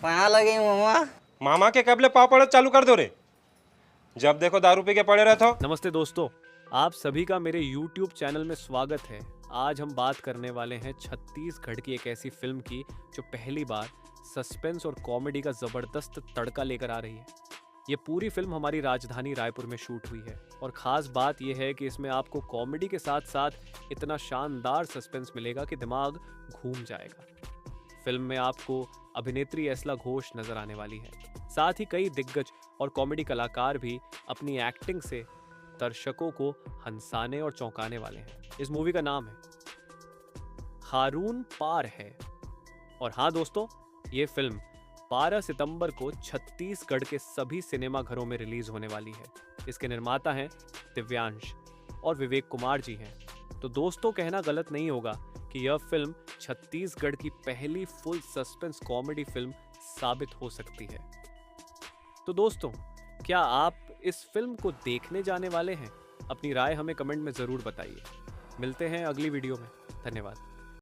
कहाँ लगी मामा? मामा के कबले पाव पड़े चालू कर दो रे। जब देखो दारू पी के पड़े रहते हो। नमस्ते दोस्तों, आप सभी का मेरे YouTube चैनल में स्वागत है। आज हम बात करने वाले हैं छत्तीसगढ़ की एक ऐसी फिल्म की जो पहली बार सस्पेंस और कॉमेडी का जबरदस्त तड़का लेकर आ रही है। ये पूरी फिल्म हमारी राजधानी रायपुर में शूट हुई है और खास बात यह है कि इसमें आपको कॉमेडी के साथ साथ इतना शानदार सस्पेंस मिलेगा कि दिमाग घूम जाएगा। फिल्म में आपको अभिनेत्री एसला घोष नजर आने वाली है। साथ ही कई दिग्गज और कॉमेडी कलाकार भी अपनी एक्टिंग से दर्शकों को हंसाने और चौंकाने वाले हैं। इस मूवी का नाम है हारून पार है। और हाँ दोस्तों, ये फिल्म 12 सितंबर को छत्तीसगढ़ के सभी सिनेमा घरों में रिलीज होने वाली है। इसके निर्माता हैं दिव्यांश और विवेक कुमार जी हैं। तो दोस्तों, कहना गलत नहीं होगा कि यह फिल्म छत्तीसगढ़ की पहली फुल सस्पेंस कॉमेडी फिल्म साबित हो सकती है। तो दोस्तों, क्या आप इस फिल्म को देखने जाने वाले हैं? अपनी राय हमें कमेंट में जरूर बताइए। मिलते हैं अगली वीडियो में। धन्यवाद।